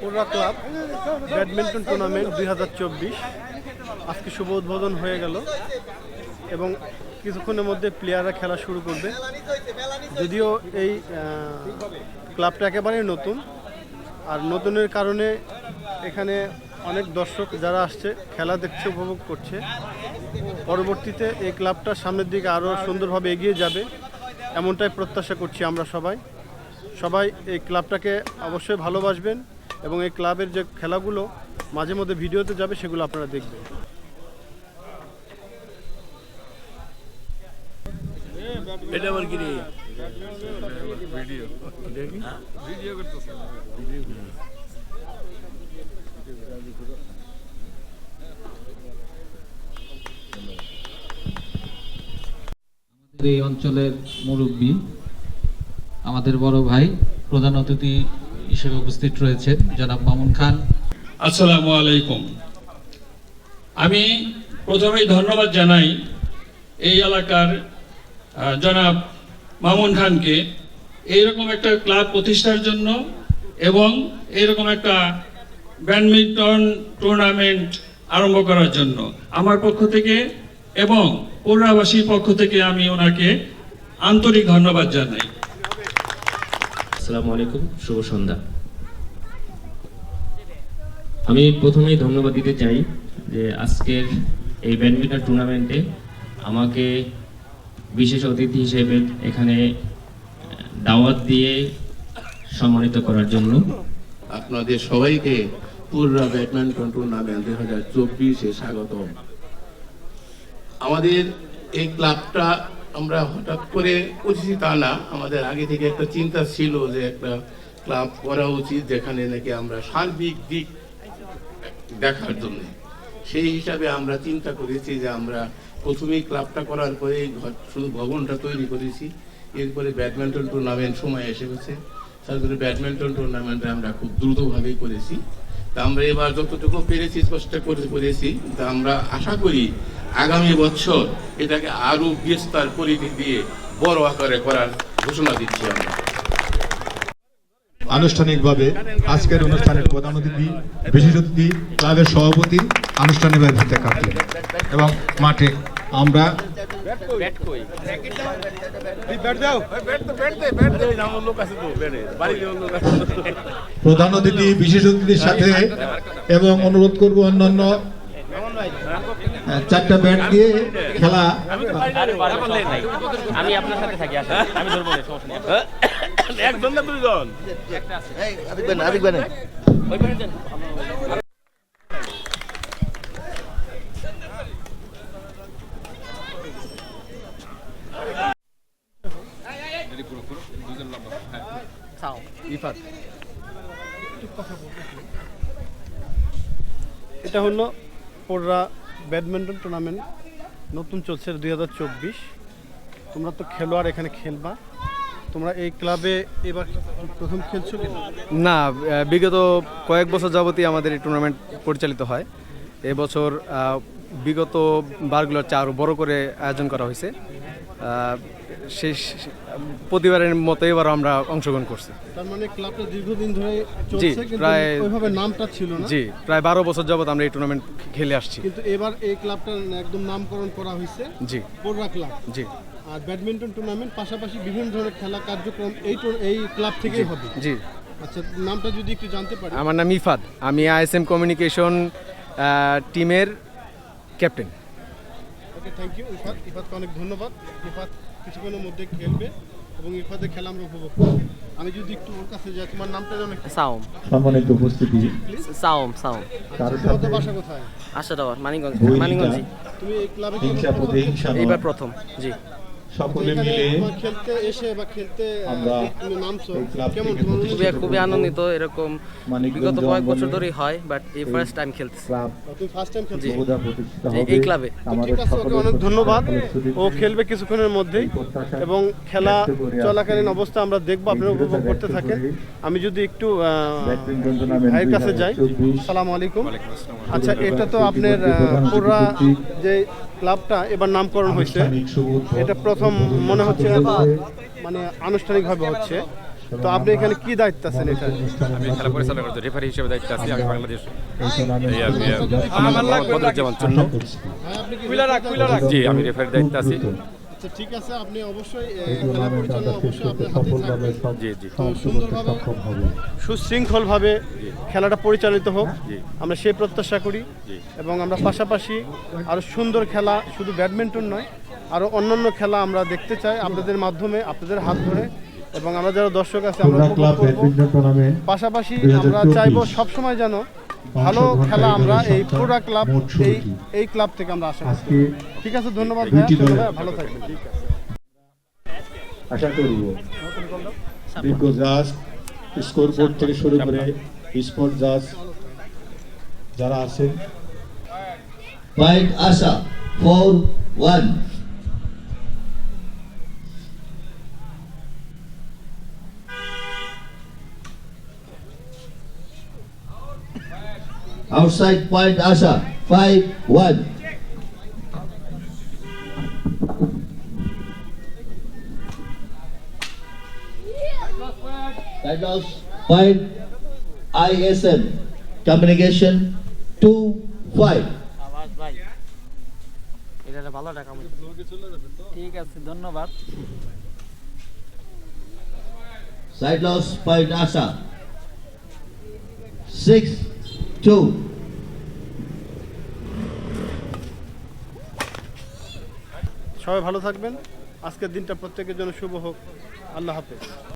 পুরা club badminton tournament 2024 আজকে শুভ উদ্বোধন হয়ে গেল এবং কিছুক্ষণের মধ্যে প্লেয়াররা খেলা শুরু করবে। যদিও এই ক্লাবটা একেবারেই নতুন, আর নতুনের কারণে এখানে অনেক দর্শক যারা আসছে খেলা দেখছে, উপভোগ করছে। পরবর্তীতে এই ক্লাবটা সামনের দিকে আরও সুন্দরভাবে এগিয়ে যাবে এমনটাই প্রত্যাশা করছি আমরা সবাই এই ক্লাবটাকে অবশ্যই ভালোবাসবেন এবং এই ক্লাবের যে খেলাগুলো মাঝে মধ্যে ভিডিওতে যাবে সেগুলো আপনারা দেখবেন। এটা আবার কি রে? ভিডিও ভিডিও করতেছে। এই অঞ্চলের মুরব্বী, আমাদের বড় ভাই, প্রধান অতিথি হিসেবে উপস্থিত রয়েছেন জনাব মামুন খান। আসসালামু আলাইকুম। আমি প্রথমেই ধন্যবাদ জানাই এই এলাকার জনাব মামুন খানকে এইরকম একটা ক্লাব প্রতিষ্ঠার জন্য এবং এইরকম একটা ব্যাডমিন্টন টুর্নামেন্ট আরম্ভ করার জন্য আমার পক্ষ থেকে এবং পৌরাবাসীর পক্ষ থেকে আমি ওনাকে আন্তরিক ধন্যবাদ জানাই। আসসালামু আলাইকুম, শুভ সন্ধ্যা। আমি প্রথমেই ধন্যবাদ দিতে চাই যে আজকের এই ব্যাডমিন্টন টুর্নামেন্টে আমাকে বিশেষ অতিথি হিসেবে এখানে দাওয়াত দিয়ে সম্মানিত করার জন্য। আপনাদের সবাইকে পুরা ব্যাডমিন্টন টুর্নামেন্ট 2024-এ স্বাগতম। আমাদের এই ক্লাবটা আমরা হঠাৎ করে করেছি তা না, আমাদের আগে থেকে একটা চিন্তা ছিল যে একটা ক্লাব করা উচিত যেখানে নাকি আমরা সার্বিক দিক দেখার জন্য। সেই হিসাবে আমরা চিন্তা করেছি যে আমরা প্রথমেই ক্লাবটা করার পরে শুধু ভবনটা তৈরি করেছি, এরপরে ব্যাডমিন্টন টুর্নামেন্ট সময় এসে গেছে, তারপরে ব্যাডমিন্টন টুর্নামেন্টে আমরা খুব দ্রুতভাবেই করেছি। তা আমরা এবার যতটুকু পেরেছি চেষ্টা করেছি, তা আমরা আশা করি আগামী বছর এটাকে আরো বিস্তার পরিধি দিয়ে বড় আকারে করার ঘোষণা দিচ্ছি আমরা। আনুষ্ঠানিকভাবে আজকের অনুষ্ঠানের প্রধান অতিথি, বিশেষ অতিথি ক্লাবের সভাপতি আনুষ্ঠানিকভাবে ভূতে কাটলেন এবং মাঠে আমরা প্রধান অতিথি বিশেষ অতিথির সাথে এবং অনুরোধ করব অন্যান্য 4টা ব্যাট দিয়ে খেলা। আমি আপনার সাথে থাকি, আমি ধরবো না, সমস্যা নেই। একজন না দুইজন? এটা হলো পুরা ব্যাডমিন্টন টুর্নামেন্ট, নতুন চলছে 2024। তোমরা তো খেলোয়াড়, এখানে খেলবা। তোমরা এই ক্লাবে এবার প্রথম খেলছো কি না? বিগত কয়েক বছর যাবতই আমাদের এই টুর্নামেন্ট পরিচালিত হয়। এবছর বিগত বারগুলোর চেয়ে আরও বড় করে আয়োজন করা হয়েছে। শেষ প্রতিবারের মতো এবার আমরা অংশগ্রহণ করছি। তার মানে ক্লাবটা দীর্ঘদিন ধরে জি, চলছে, কিন্তু প্রায় ওইভাবে নামটা ছিল না। জি, প্রায় 12 বছর যাবত আমরা এই টুর্নামেন্ট খেলে আসছি। কিন্তু এবার এই ক্লাবটার একদম নামকরণ করা হয়েছে জি, পুরা ক্লাব। জি, আর ব্যাডমিন্টন টুর্নামেন্ট পাশাপাশি বিভিন্ন ধরনের খেলা কার্যক্রম এই ক্লাব থেকেই হবে। জি। আচ্ছা, নামটা যদি একটু জানতে পারি। আমার নাম ইফাদ, আমি আইএসএম কমিউনিকেশন টিমের captain. Okay, thank you Ifat. ইফাতকে অনেক ধন্যবাদ। ইফাত কিছুক্ষণের মধ্যে খেলবে এবং ইফাতের খেলা আমরা উপভোগ করব। আমি যদি একটু ওর কাছে যাই, তোমার নামটা জানো? সাওম। সম্মানিত উপস্থিতি, সাওম। তোমাদের বাসা কোথায়? আশাটাওয়ার, মানিকগঞ্জ। মানিকগঞ্জে। তুমি এই ক্লাবে এইবার প্রথম। জি। সকলে মিলে খেলতে এসে বা খেলতে আমরা তুমি নামছো, কেমন খুবই আনন্দিত। এরকম বিগত কয়েক বছর ধরেই হয়, বাট এই ফার্স্ট টাইম খেলতেছি। তুমি ফার্স্ট টাইম খেলছো এই ক্লাবে। ঠিক আছে, ওকে অনেক ধন্যবাদ। ও খেলবে কিছুক্ষণের মধ্যেই এবং খেলা চলাকালীন অবস্থা আমরা দেখবো, আপনারা উপভোগ করতে থাকেন। আমি যদি একটু ভাইয়ের কাছে যাই। আসসালামু আলাইকুম। আচ্ছা, এটা তো আপনার পুরা যে ক্লাবটা এবার নামকরণ হয়েছে, এটা প্রথম মনে হচ্ছে মানে আনুষ্ঠানিকভাবে হচ্ছে। তো আপনি এখানে কি দায়িত্ব আছেন এটা? আমি খেলা পরিচালনা করতে রেফারি হিসেবে দায়িত্ব আছি। আমি বাংলাদেশ জি, আমি রেফারির দায়িত্ব আছি। আচ্ছা ঠিক আছে, আপনি অবশ্যই খেলা পরিচালনা অবশ্যই আপনার হাতেই থাকবে। জি জি তো সুন্দরভাবে সুশৃঙ্খলভাবে খেলাটা পরিচালিত হোক, আমরা সেই প্রত্যাশা করি। এবং আমরা পাশাপাশি আরও সুন্দর খেলা, শুধু ব্যাডমিন্টন নয়, আরও অন্যান্য খেলা আমরা দেখতে চাই আপনাদের মাধ্যমে, আপনাদের হাত ধরে। এবং আমরা যারা দর্শক আছে আমরা উপভোগ করবো। পাশাপাশি আমরা চাইবো সবসময় যেন ভালো খেলা আমরা এই পুরা ক্লাব এই ক্লাব থেকে আমরা আশা করি। ঠিক আছে, ধন্যবাদ ভাইয়া, ভালো থাকবেন। ঠিক আছে, আশা করব বিজ্ঞ জাজ, স্কোর বোর্ড থেকে শুরু করে স্পোর্ট জাজ যারা আছেন। পয়েন্ট আশা 4-1। Outside point Asha 5-1. Side loss point ISM communication 2-5. ঠিক আছে, ধন্যবাদ। Side loss point Asha 6-2. সবাই ভালো থাকবেন। আজকের দিনটা প্রত্যেকের জন্য শুভ হোক। আল্লাহ হাফেজ।